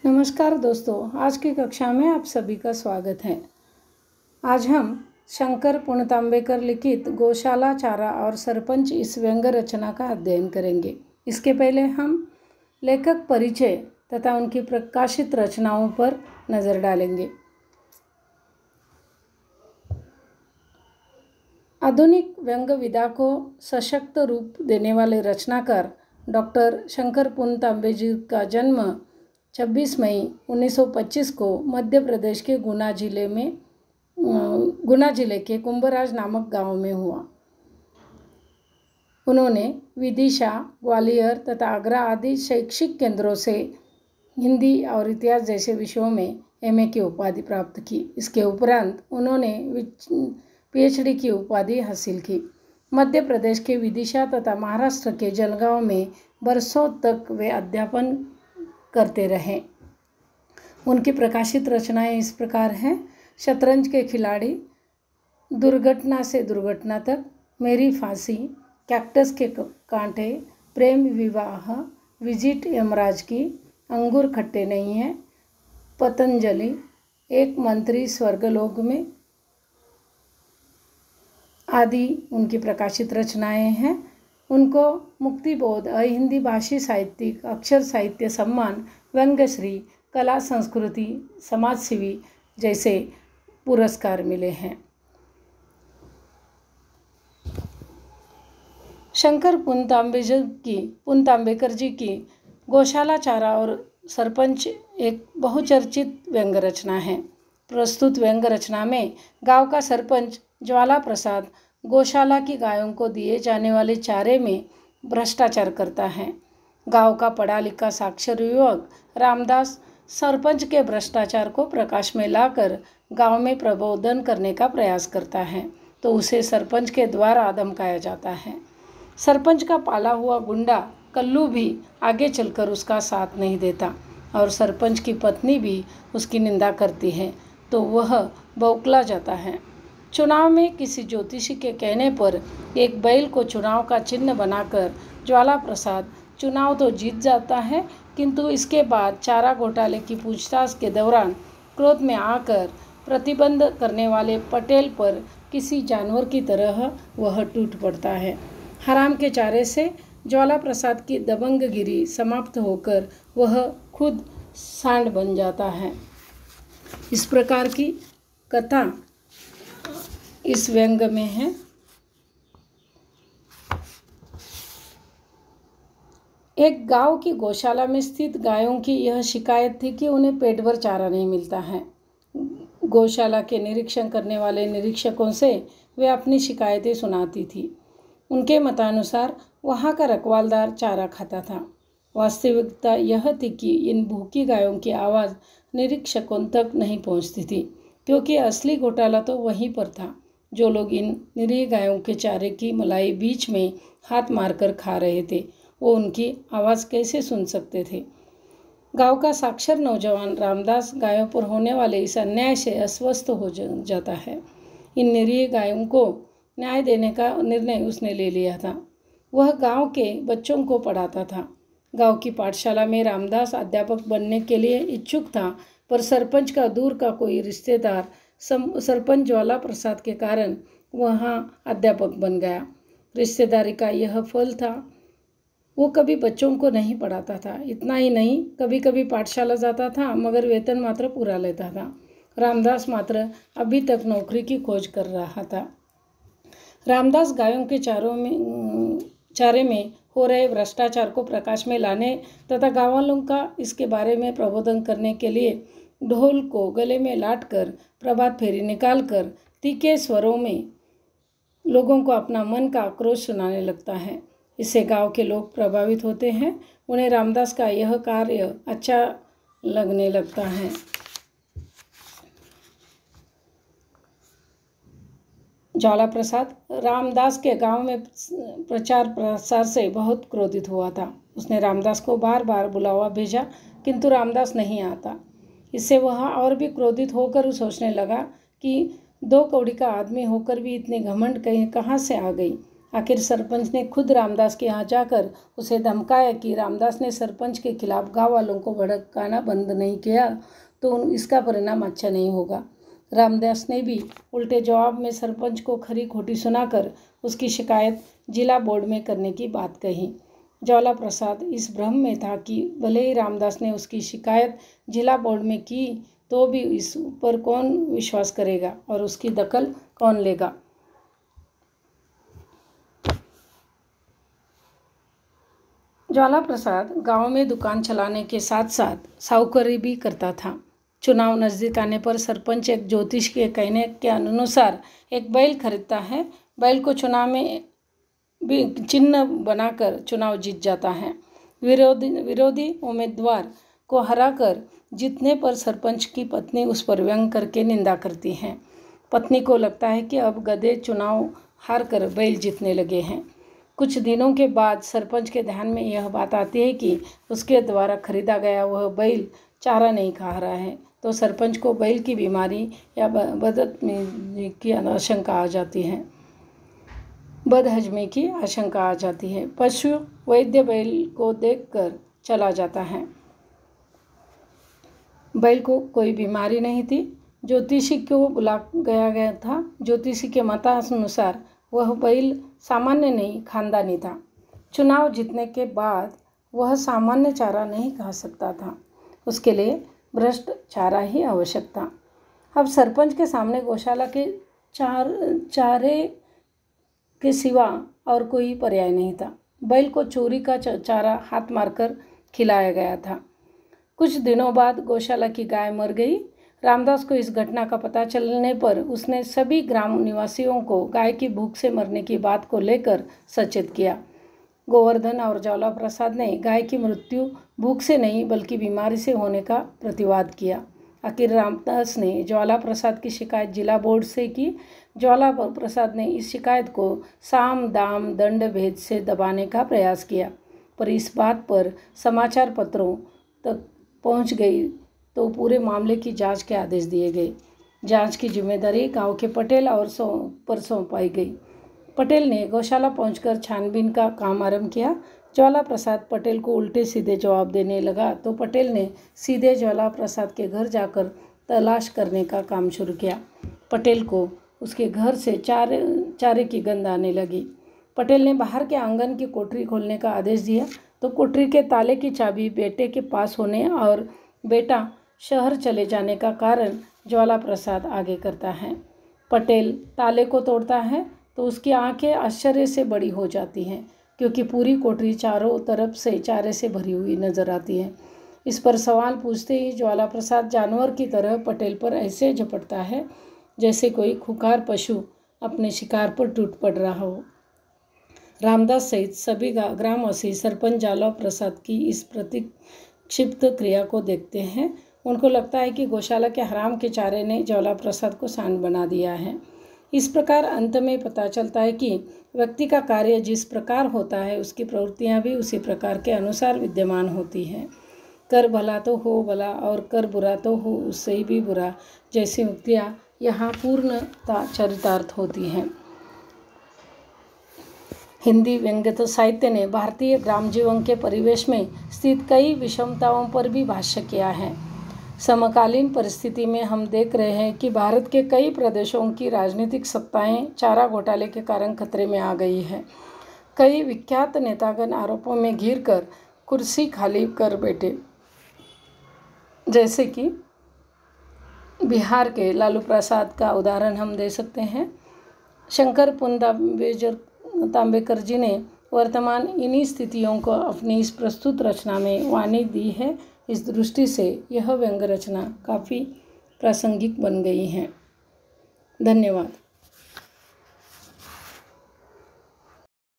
नमस्कार दोस्तों, आज की कक्षा में आप सभी का स्वागत है। आज हम शंकर पुणतांबेकर लिखित गौशाला, चारा और सरपंच इस व्यंग रचना का अध्ययन करेंगे। इसके पहले हम लेखक परिचय तथा उनकी प्रकाशित रचनाओं पर नज़र डालेंगे। आधुनिक व्यंग विधा को सशक्त रूप देने वाले रचनाकार डॉक्टर शंकर पुणतांबे का जन्म 26 मई 1925 को मध्य प्रदेश के गुना जिले के कुंभराज नामक गांव में हुआ। उन्होंने विदिशा, ग्वालियर तथा आगरा आदि शैक्षिक केंद्रों से हिंदी और इतिहास जैसे विषयों में एमए की उपाधि प्राप्त की। इसके उपरांत उन्होंने पीएचडी की उपाधि हासिल की। मध्य प्रदेश के विदिशा तथा महाराष्ट्र के जलगांव में बरसों तक वे अध्यापन करते रहे। उनकी प्रकाशित रचनाएं इस प्रकार हैं: शतरंज के खिलाड़ी, दुर्घटना से दुर्घटना तक, मेरी फांसी, कैक्टस के कांटे, प्रेम विवाह, विजिट यमराज की, अंगूर खट्टे नहीं हैं, पतंजलि, एक मंत्री स्वर्गलोक में आदि उनकी प्रकाशित रचनाएं हैं। उनको मुक्तिबोध, अहिंदी भाषी साहित्यिक, अक्षर साहित्य सम्मान, व्यंग्यश्री, कला संस्कृति, समाजसेवी जैसे पुरस्कार मिले हैं। शंकर पुणतांबेकर जी की गौशाला, चारा और सरपंच एक बहुचर्चित व्यंग रचना है। प्रस्तुत व्यंग रचना में गांव का सरपंच ज्वाला प्रसाद गौशाला की गायों को दिए जाने वाले चारे में भ्रष्टाचार करता है। गांव का पढ़ा लिखा साक्षर युवक रामदास सरपंच के भ्रष्टाचार को प्रकाश में लाकर गांव में प्रबोधन करने का प्रयास करता है, तो उसे सरपंच के द्वारा धमकाया जाता है। सरपंच का पाला हुआ गुंडा कल्लू भी आगे चलकर उसका साथ नहीं देता और सरपंच की पत्नी भी उसकी निंदा करती है, तो वह बौखला जाता है। चुनाव में किसी ज्योतिषी के कहने पर एक बैल को चुनाव का चिन्ह बनाकर ज्वाला प्रसाद चुनाव तो जीत जाता है, किंतु इसके बाद चारा घोटाले की पूछताछ के दौरान क्रोध में आकर प्रतिबंध करने वाले पटेल पर किसी जानवर की तरह वह टूट पड़ता है। हराम के चारे से ज्वाला प्रसाद की दबंगगिरी समाप्त होकर वह खुद सांड बन जाता है। इस प्रकार की कथा इस व्यंग में है। एक गांव की गौशाला में स्थित गायों की यह शिकायत थी कि उन्हें पेट भर चारा नहीं मिलता है। गौशाला के निरीक्षण करने वाले निरीक्षकों से वे अपनी शिकायतें सुनाती थी। उनके मतानुसार वहाँ का रखवालदार चारा खाता था। वास्तविकता यह थी कि इन भूखी गायों की आवाज़ निरीक्षकों तक नहीं पहुँचती थी, क्योंकि असली घोटाला तो वहीं पर था। जो लोग इन निरीह गायों के चारे की मलाई बीच में हाथ मारकर खा रहे थे, वो उनकी आवाज़ कैसे सुन सकते थे। गांव का साक्षर नौजवान रामदास गायों पर होने वाले इस अन्याय से अस्वस्थ हो जाता है। इन निरीह गायों को न्याय देने का निर्णय उसने ले लिया था। वह गांव के बच्चों को पढ़ाता था। गांव की पाठशाला में रामदास अध्यापक बनने के लिए इच्छुक था, पर सरपंच का दूर का कोई रिश्तेदार सरपंच ज्वाला प्रसाद के कारण वहाँ अध्यापक बन गया। रिश्तेदारी का यह फल था। वो कभी बच्चों को नहीं पढ़ाता था। इतना ही नहीं, कभी कभी पाठशाला जाता था, मगर वेतन मात्र पूरा लेता था। रामदास मात्र अभी तक नौकरी की खोज कर रहा था। रामदास गायों के चारे में हो रहे भ्रष्टाचार को प्रकाश में लाने तथा गाँव वालों का इसके बारे में प्रबोधन करने के लिए ढोल को गले में लाटकर प्रभात फेरी निकालकर तीखे स्वरों में लोगों को अपना मन का आक्रोश सुनाने लगता है। इससे गांव के लोग प्रभावित होते हैं। उन्हें रामदास का यह कार्य अच्छा लगने लगता है। ज्वाला प्रसाद रामदास के गांव में प्रचार प्रसार से बहुत क्रोधित हुआ था। उसने रामदास को बार बार बुलावा भेजा, किंतु रामदास नहीं आता। इससे वह और भी क्रोधित होकर सोचने लगा कि 2 कौड़ी का आदमी होकर भी इतनी घमंड कहाँ से आ गई। आखिर सरपंच ने खुद रामदास के यहाँ जाकर उसे धमकाया कि रामदास ने सरपंच के खिलाफ गाँव वालों को भड़काना बंद नहीं किया तो इसका परिणाम अच्छा नहीं होगा। रामदास ने भी उल्टे जवाब में सरपंच को खरी खोटी सुनाकर उसकी शिकायत जिला बोर्ड में करने की बात कही। ज्वाला प्रसाद इस भ्रम में था कि भले ही रामदास ने उसकी शिकायत जिला बोर्ड में की तो भी इस पर कौन विश्वास करेगा और उसकी दखल कौन लेगा। ज्वाला प्रसाद गांव में दुकान चलाने के साथ साथ साहूकारी भी करता था। चुनाव नज़दीक आने पर सरपंच एक ज्योतिष के कहने के अनुसार एक बैल खरीदता है। बैल को चुनाव में भी चिन्ह बनाकर चुनाव जीत जाता है। विरोधी उम्मीदवार को हराकर जीतने पर सरपंच की पत्नी उस पर व्यंग करके निंदा करती है। पत्नी को लगता है कि अब गधे चुनाव हार कर बैल जीतने लगे हैं। कुछ दिनों के बाद सरपंच के ध्यान में यह बात आती है कि उसके द्वारा खरीदा गया वह बैल चारा नहीं खा रहा है, तो सरपंच को बैल की बीमारी या बदहजमी की आशंका आ जाती है। पशु वैद्य बैल को देखकर चला जाता है। बैल को कोई बीमारी नहीं थी। ज्योतिषी को बुला गया था। ज्योतिषी के मतानुसार वह बैल सामान्य नहीं खानदानी था। चुनाव जीतने के बाद वह सामान्य चारा नहीं खा सकता था, उसके लिए भ्रष्ट चारा ही आवश्यक था। अब सरपंच के सामने गौशाला के चारे के सिवा और कोई पर्याय नहीं था। बैल को चोरी का चारा हाथ मारकर खिलाया गया था। कुछ दिनों बाद गौशाला की गाय मर गई। रामदास को इस घटना का पता चलने पर उसने सभी ग्राम निवासियों को गाय की भूख से मरने की बात को लेकर सचेत किया। गोवर्धन और ज्वाला प्रसाद ने गाय की मृत्यु भूख से नहीं बल्कि बीमारी से होने का प्रतिवाद किया। आखिर रामदास ने ज्वाला प्रसाद की शिकायत जिला बोर्ड से की। ज्वाला प्रसाद ने इस शिकायत को साम दाम दंड भेद से दबाने का प्रयास किया, पर इस बात पर समाचार पत्रों तक पहुंच गई तो पूरे मामले की जांच के आदेश दिए गए। जांच की जिम्मेदारी गांव के पटेल और पर सौंपाई गई। पटेल ने गौशाला पहुंचकर छानबीन का काम आरंभ किया। ज्वाला प्रसाद पटेल को उल्टे सीधे जवाब देने लगा तो पटेल ने सीधे ज्वाला प्रसाद के घर जाकर तलाश करने का काम शुरू किया। पटेल को उसके घर से चारे की गंध आने लगी। पटेल ने बाहर के आंगन की कोठरी खोलने का आदेश दिया तो कोठरी के ताले की चाबी बेटे के पास होने और बेटा शहर चले जाने का कारण ज्वाला प्रसाद आगे करता है। पटेल ताले को तोड़ता है तो उसकी आंखें आश्चर्य से बड़ी हो जाती हैं, क्योंकि पूरी कोठरी चारों तरफ से चारे से भरी हुई नजर आती है। इस पर सवाल पूछते ही ज्वाला प्रसाद जानवर की तरह पटेल पर ऐसे झपटता है जैसे कोई खुखार पशु अपने शिकार पर टूट पड़ रहा हो। रामदास सहित सभी ग्रामवासी सरपंच ज्वाला प्रसाद की इस प्रतिक्षिप्त क्रिया को देखते हैं। उनको लगता है कि गौशाला के हराम के चारे ने ज्वाला प्रसाद को सांड बना दिया है। इस प्रकार अंत में पता चलता है कि व्यक्ति का कार्य जिस प्रकार होता है उसकी प्रवृत्तियां भी उसी प्रकार के अनुसार विद्यमान होती हैं। कर भला तो हो भला और कर बुरा तो हो उससे ही भी बुरा जैसी उक्तियाँ यहाँ पूर्णता चरितार्थ होती हैं। हिंदी व्यंग्य साहित्य ने भारतीय ग्राम जीवन के परिवेश में स्थित कई विषमताओं पर भी भाष्य किया है। समकालीन परिस्थिति में हम देख रहे हैं कि भारत के कई प्रदेशों की राजनीतिक सत्ताएं चारा घोटाले के कारण खतरे में आ गई है। कई विख्यात नेतागण आरोपों में घिरकर कुर्सी खाली कर बैठे, जैसे कि बिहार के लालू प्रसाद का उदाहरण हम दे सकते हैं। शंकर तांबेकर जी ने वर्तमान इन्हीं स्थितियों को अपनी इस प्रस्तुत रचना में वाणी दी है। इस दृष्टि से यह व्यंग्य रचना काफ़ी प्रासंगिक बन गई है। धन्यवाद।